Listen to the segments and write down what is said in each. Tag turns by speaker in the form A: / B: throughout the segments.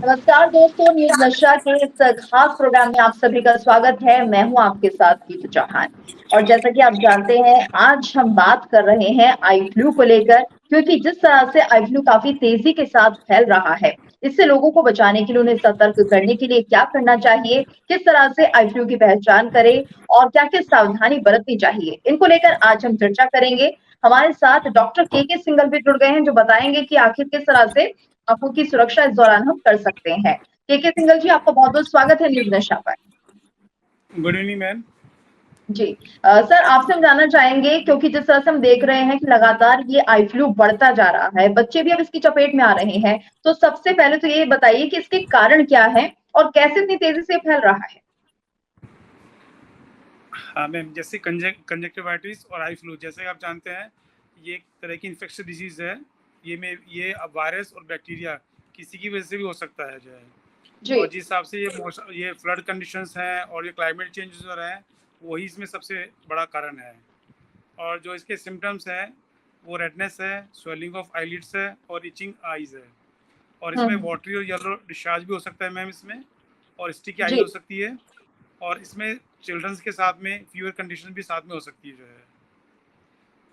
A: नमस्कार दोस्तों, न्यूज नशा के इस खास प्रोग्राम में आप सभी का स्वागत है। मैं हूं आपके साथ गीतू चौहान। और जैसा कि आप जानते हैं, आज हम बात कर रहे हैं आई फ्लू को लेकर, क्योंकि जिस तरह से आई फ्लू काफी तेजी के साथ फैल रहा है, इससे लोगों को बचाने के लिए, उन्हें सतर्क करने के लिए क्या करना चाहिए, किस तरह से आई फ्लू की पहचान करें और क्या क्या सावधानी बरतनी चाहिए, इनको लेकर आज हम चर्चा करेंगे। हमारे साथ डॉक्टर के सिंघल भी जुड़ गए हैं, जो बताएंगे कि आखिर किस तरह से आंखों की सुरक्षा इस दौरान हम कर सकते हैं। के सिंघल जी, आपका बहुत बहुत स्वागत है न्यूज नशा पर।
B: Good evening ma'am.
A: जी सर, आपसे हम जानना चाहेंगे, क्योंकि जिस तरह से हम देख रहे हैं कि लगातार ये आई फ्लू बढ़ता जा रहा है, बच्चे भी अब इसकी चपेट में आ रहे हैं, तो सबसे पहले तो ये बताइए कि इसके कारण क्या है और कैसे इतनी तेजी से फैल रहा है।
B: हाँ मैम, जैसे कंजक्टिवाइटिस और आई फ्लू, जैसे आप जानते हैं, ये एक तरह की इन्फेक्शन डिजीज है। ये वायरस और बैक्टीरिया किसी की वजह से भी हो सकता है जो है। और जिस हिसाब से ये फ्लड कंडीशंस हैं और ये क्लाइमेट चेंजेस हो रहे हैं, वही इसमें सबसे बड़ा कारण है। और जो इसके सिम्टम्स हैं वो रेडनेस है, स्वेलिंग ऑफ आईलिड्स है और इचिंग आईज है। और इसमें वाटरी और येलो डिस्चार्ज भी हो सकता है मैम इसमें, और स्टिकी आई हो सकती है। और इसमें चिल्ड्रंस के साथ में फीवर कंडीशन भी साथ में हो सकती है जो है।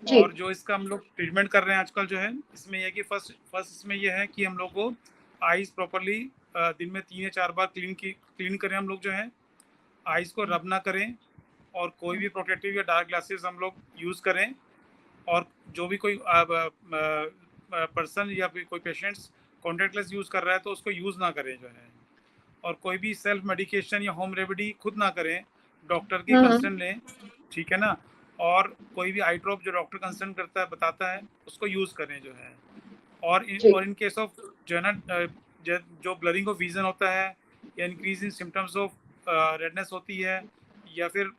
B: और जो इसका हम लोग ट्रीटमेंट कर रहे हैं आजकल जो है, इसमें यह कि फर्स्ट इसमें यह है कि हम लोग को आईज प्रॉपरली दिन में 3 या 4 बार क्लीन करें हम लोग जो है। आईज को रब ना करें और कोई भी प्रोटेक्टिव या डार्क ग्लासेस हम लोग यूज़ करें। और जो भी कोई पर्सन या फिर कोई पेशेंट्स कॉन्टैक्ट लेंस यूज़ कर रहा है तो उसको यूज़ ना करें जो है। और कोई भी सेल्फ मेडिकेशन या होम रेमेडी खुद ना करें, डॉक्टर की कंसर्न लें, ठीक है ना। और कोई भी आई ड्रॉप जो डॉक्टर कंसर्न करता है, बताता है, उसको यूज़ करें जो है। और इन केस ऑफ जो है ना, जो ब्लरिंग ऑफ विजन होता है या increase in symptoms of redness होती है या फिर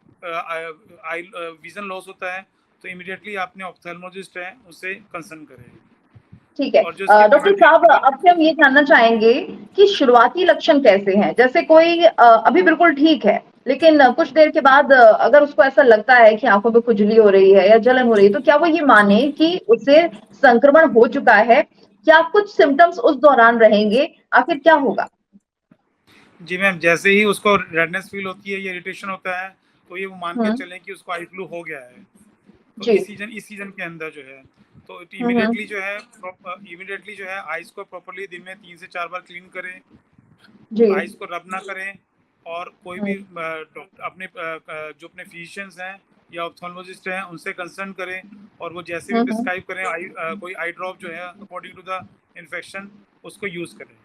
B: आई विजन लॉस होता है, तो इमीडिएटली आपने ऑप्थेल्मोलॉजिस्ट है उससे कंसर्न करें।
A: ठीक है डॉक्टर साहब, अब से हम ये जानना चाहेंगे कि शुरुआती लक्षण कैसे हैं। जैसे कोई अभी बिल्कुल ठीक है, लेकिन कुछ देर के बाद अगर उसको ऐसा लगता है कि आंखों में खुजली हो रही है या जलन हो रही है, तो क्या वो ये माने कि उसे संक्रमण हो चुका है? क्या कुछ सिम्टम्स उस दौरान रहेंगे? आखिर क्या होगा?
B: जी मैम, जैसे ही उसको रेडनेस फील होती है या इरिटेशन होता है, तो ये वो मान के चलें कि उसको आई फ्लू हो गया है। तो इस सीजन के अंदर जो है, तो इमीडिएटली जो है आइज को प्रॉपर्ली दिन में 3 से 4 बार क्लीन करें, आइज को रब ना करें। और कोई भी जो अपने फिजिशियंस हैं या ऑप्थेल्मोलॉजिस्ट हैं उनसे कंसर्न करें, और वो जैसे भी प्रिस्क्राइब करें कोई आई ड्रॉप जो है अकॉर्डिंग टू द इन्फेक्शन, उसको यूज करें।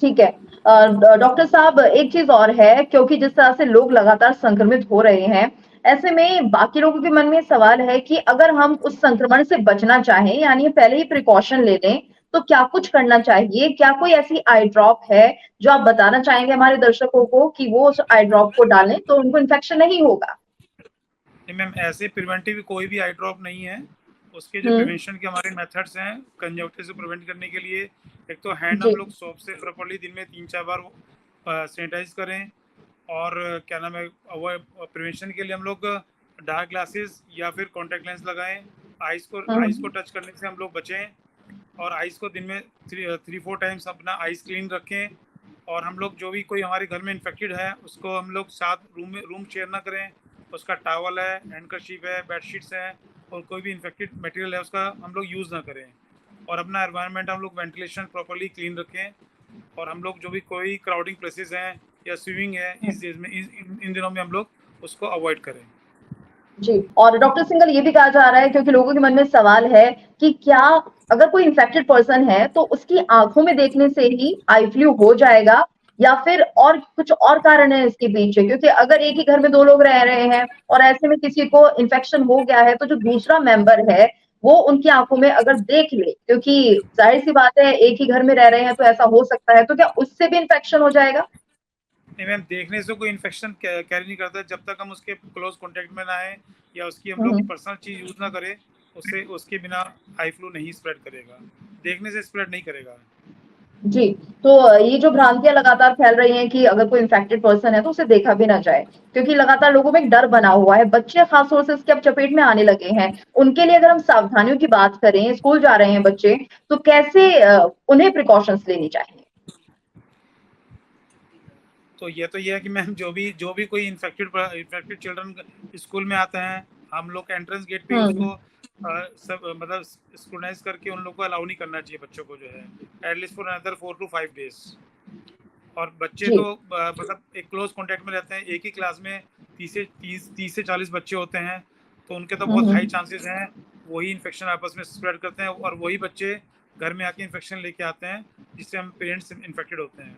A: ठीक है डॉक्टर साहब, एक चीज और है, क्योंकि जिस तरह से लोग लगातार संक्रमित हो रहे हैं, ऐसे में बाकी लोगों के मन में सवाल है कि अगर हम उस संक्रमण से बचना चाहें, यानी पहले ही प्रिकॉशन ले लें, तो क्या कुछ करना चाहिए? क्या कोई ऐसी आई ड्रॉप है जो आप बताना चाहेंगे हमारे दर्शकों को कि वो उस आई ड्रॉप को डालें तो उनको इन्फेक्शन नहीं होगा?
B: नहीं मैम, ऐसे प्रिवेंटिव कोई भी आई ड्रॉप नहीं है। उसके जो प्रिवेंशन के हमारे मेथड्स हैं कंजक्टिविटिस से प्रिवेंट करने के लिए, एक तो हैंड हम लोग सोप से प्रॉपर्ली दिन में 3-4 बार सैनिटाइज करें। और क्या नाम है, वो प्रिवेंशन के लिए हम लोग डार्क ग्लासेस या फिर कॉन्टैक्ट लेंस लगाएं। आइज को टच करने से हम लोग बचें। और आइज को दिन में 3-4 टाइम्स अपना आइज क्लीन रखें। और हम लोग जो भी कोई हमारे घर में इन्फेक्टेड है उसको हम लोग साथ रूम शेयर ना करें। उसका टॉवल है, हैंडकरशीफ है, बेडशीट्स हैं, और कोई भी इन्फेक्टेड मटेरियल है उसका हम लोग यूज़ ना करें। और अपना एनवायरनमेंट हम लोग वेंटिलेशन प्रॉपर्ली क्लीन रखें। और हम लोग जो भी कोई क्राउडिंग प्लेसेस हैं या स्विमिंग है, इस चीज़ में इन दिनों में हम लोग उसको अवॉइड करें।
A: जी, और डॉक्टर सिंघल, ये भी कहा जा रहा है, क्योंकि लोगों के मन में सवाल है कि क्या अगर कोई इन्फेक्टेड पर्सन है तो उसकी आंखों में देखने से ही आई फ्लू हो जाएगा, या फिर और कुछ और कारण है इसके पीछे? क्योंकि अगर एक ही घर में 2 लोग रह रहे हैं और ऐसे में किसी को इन्फेक्शन हो गया है, तो जो दूसरा मेंबर है वो उनकी आंखों में अगर देख ले, क्योंकि जाहिर सी बात है एक ही घर में रह रहे हैं तो ऐसा हो सकता है, तो क्या उससे भी इन्फेक्शन हो जाएगा?
B: नहीं मैम, देखने से कोई इन्फेक्शन कैरी नहीं करता जब तक हम उसके क्लोज कॉन्टेक्ट में ना आए या उसकी हम लोग पर्सनल चीज़ यूज़ ना करें। उसके बिना आई फ्लू नहीं स्प्रेड करेगा, देखने से स्प्रेड नहीं करेगा।
A: जी, तो ये जो भ्रांतियाँ लगातार फैल रही हैं कि अगर कोई इन्फेक्टेड पर्सन है तो उसे देखा भी ना जाए, क्योंकि लगातार लोगों में एक डर बना हुआ है। बच्चे खास तौर से इसके अब चपेट में आने लगे हैं। उनके लिए अगर हम सावधानियों की बात करें, स्कूल जा रहे हैं बच्चे, तो कैसे उन्हें प्रिकॉशंस लेनी चाहिए?
B: तो ये है कि मैम जो भी कोई इन्फेक्टेड चिल्ड्रन स्कूल में आते हैं, हम लोग एंट्रेंस गेट पे उसको सब मतलब स्क्रूटाइज करके उन लोग को अलाउ नहीं करना चाहिए बच्चों को, जो है at least for another 4 to 5 days. और बच्चे तो मतलब एक क्लोज कांटेक्ट में रहते हैं, एक ही क्लास में 30 से 40 बच्चे होते हैं, तो उनके तो बहुत हाई चांसेस हैं वही इन्फेक्शन आपस में स्प्रेड करते हैं और वही बच्चे घर में आके इन्फेक्शन लेके आते हैं, जिससे हम पेरेंट्स इन्फेक्टेड होते हैं।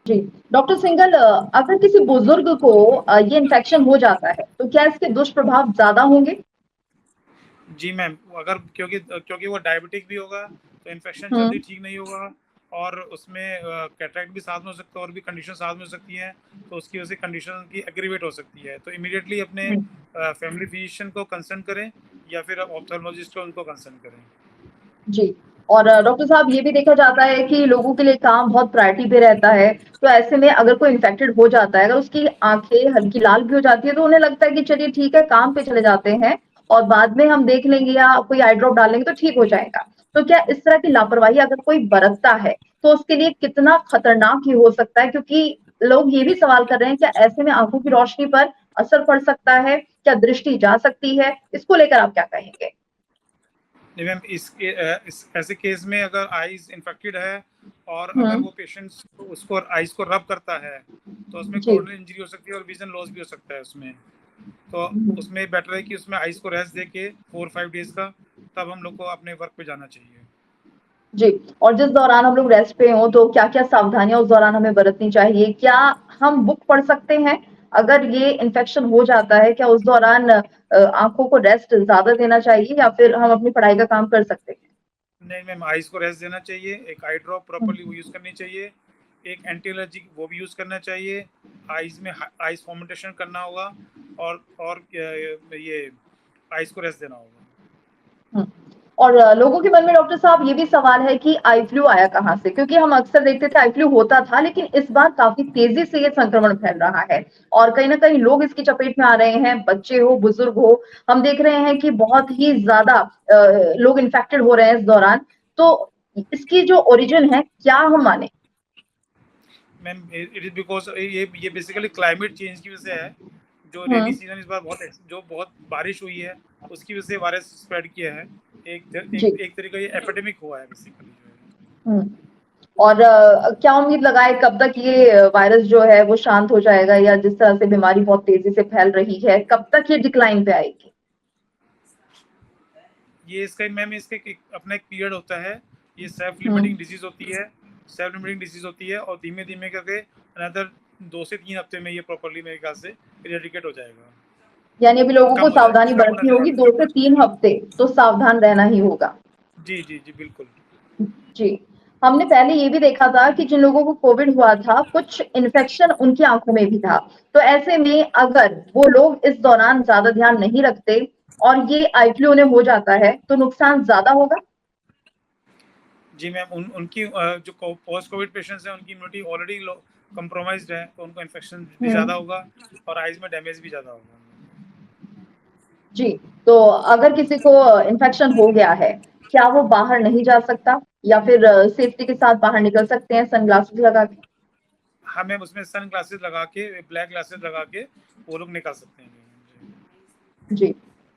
A: जी डॉक्टर सिंघल, अगर किसी बुजुर्ग को ये इन्फेक्शन हो जाता है तो क्या इसके दुष्प्रभाव ज्यादा होंगे?
B: जी मैम, अगर क्योंकि वो डायबिटिक भी होगा तो इन्फेक्शन जल्दी ठीक नहीं होगा और उसमें कैटरेक्ट भी साथ में हो सकता है और भी कंडीशन साथ में हो सकती है, तो उसकी वजह से कंडीशन की एग्रीवेट हो सकती है। तो इमीडिएटली अपने फैमिली फिजिशियन को कंसल्ट करें या फिर ऑप्थेल्मोलॉजिस्ट को उनको कंसल्ट करें।
A: जी, और डॉक्टर साहब ये भी देखा जाता है कि लोगों के लिए काम बहुत प्रायोरिटी पे रहता है, तो ऐसे में अगर कोई इन्फेक्टेड हो जाता है, अगर उसकी आंखें हल्की लाल भी हो जाती है तो उन्हें लगता है कि चलिए ठीक है, काम पे चले जाते हैं और बाद में हम देख लेंगे या कोई आई ड्रॉप डाल लेंगे तो ठीक हो जाएगा। तो क्या इस तरह की लापरवाही अगर कोई बरतता है तो उसके लिए कितना खतरनाक ये हो सकता है? क्योंकि लोग ये भी सवाल कर रहे हैं क्या ऐसे में आंखों की रोशनी पर असर पड़ सकता है? क्या दृष्टि जा सकती है? इसको लेकर आप क्या कहेंगे?
B: नहीं मैम, इस ऐसे केस में अगर आईज इन्फेक्टेड है और अगर वो पेशेंट उसको आईज को रब करता है तो उसमें कॉर्नियल इंजरी हो सकती है और विजन लॉस भी हो सकता है उसमें। तो उसमें बेटर है कि उसमें आईज को रेस्ट देके 4-5 डेज का, तब हम लोग को अपने वर्क पे जाना चाहिए।
A: जी, और जिस दौरान हम लोग रेस्ट पे हों तो क्या-क्या सावधानियां उस दौरान हमें बरतनी चाहिए? क्या हम बुक पढ़ सकते हैं? अगर ये इन्फेक्शन हो जाता है, क्या उस दौरान आंखों को रेस्ट ज्यादा देना चाहिए या फिर हम अपनी पढ़ाई का काम कर सकते हैं?
B: नहीं मैम, आईज को रेस्ट देना चाहिए, एक आई ड्रॉप प्रॉपर्ली वो यूज करनी चाहिए, एक एंटी एलर्जिक वो भी यूज करना चाहिए, आईज में आईज फॉर्मेंटेशन करना होगा और ये आईज को रेस्ट देना होगा।
A: और लोगों के मन में डॉक्टर साहब ये भी सवाल है कि आई फ्लू आया कहाँ से? क्योंकि हम अक्सर देखते थे आई फ्लू होता था, लेकिन इस बार काफी तेजी से ये संक्रमण फैल रहा है और कहीं ना कहीं लोग इसकी चपेट में आ रहे हैं, बच्चे हो, बुजुर्ग हो। हम देख रहे हैं कि बहुत ही ज्यादा लोग इन्फेक्टेड हो रहे हैं इस दौरान। तो इसकी जो ओरिजिन है, क्या हम माने?
B: मैम, इट इज बिकॉज ये बेसिकली क्लाइमेट चेंज की वजह से है। जो रेनी सीजन इस बार बहुत बारिश हुई है, उसकी वजह से वायरस स्प्रेड किया है। एक तरीका ये एपिडेमिक हुआ है बेसिकली।
A: और क्या उम्मीद लगाए कब तक ये वायरस जो है वो शांत हो जाएगा, या जिस तरह से बीमारी बहुत तेजी से फैल रही है, कब तक ये डिक्लाइन पे आएगी?
B: ये इसका मैम अपना एक पीरियड होता है। ये सेल्फ लिमिटिंग डिजीज होती है और धीमे धीमे करके अनदर 2 से 3 हफ्ते में ये प्रॉपर्ली मेरे ख्याल से इरेडिकेट हो जाएगा।
A: यानी अभी लोगों को सावधानी बरतनी होगी, 2 से 3 हफ्ते तो सावधान रहना ही होगा।
B: जी जी जी बिल्कुल
A: जी। हमने पहले ये भी देखा था कि जिन लोगों को कोविड हुआ था, कुछ इन्फेक्शन उनकी आंखों में भी था। तो ऐसे में अगर वो लोग इस दौरान ज्यादा ध्यान नहीं रखते और ये आई फ्लू उन्हें हो जाता है तो नुकसान ज्यादा होगा?
B: जी मैम, उनकी जो पोस्ट कोविड पेशेंट्स हैं उनकी इम्यूनिटी ऑलरेडी कंप्रोमाइज्ड है, तो उनको इन्फेक्शन भी ज्यादा होगा और आईज में डैमेज भी ज्यादा होगा।
C: जी, तो अगर किसी को इन्फेक्शन हो गया है, क्या वो बाहर नहीं जा सकता या फिर सेफ्टी के साथ बाहर निकल सकते हैं सनग्लासेस लगा के?
B: हाँ मैम, उसमें सन ग्लासेस लगा के, ब्लैक ग्लासेस लगा के वो लोग निकल सकते हैं।
C: जी,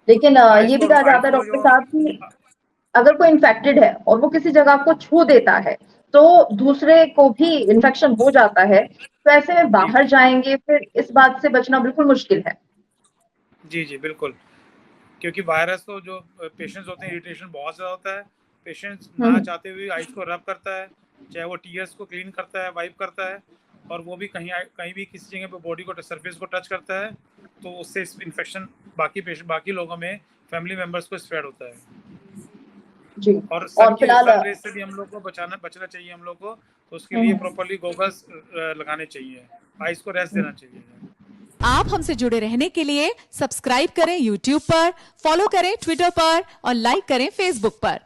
C: लेकिन ये भी कहा जाता है डॉक्टर साहब कि अगर कोई इन्फेक्टेड है और वो किसी जगह को छू देता है, तो दूसरे को भी इन्फेक्शन हो जाता है, तो ऐसे में बाहर जाएंगे, फिर इस बात से बचना बिल्कुल मुश्किल है।
B: जी जी बिल्कुल, क्योंकि वायरस तो जो पेशेंट्स होते हैं, इरिटेशन बहुत ज़्यादा होता है। पेशेंट्स ना चाहते हुए आइज को रब करता है, चाहे वो टीयर्स को क्लीन करता है, वाइप करता है, और वो भी कहीं भी किसी जगह पे बॉडी को सरफेस को टच करता है, तो उससे इन्फेक्शन बाकी लोगों में, फैमिली मेम्बर्स को स्प्रेड होता है।
C: जी,
B: और सन रेज से भी हम लोग को बचना चाहिए हम लोग को, तो उसके लिए प्रॉपर्ली गॉगल्स लगाने चाहिए, आइज को रेस्ट देना चाहिए।
D: आप हमसे जुड़े रहने के लिए सब्सक्राइब करें YouTube पर, फॉलो करें Twitter पर और लाइक करें Facebook पर।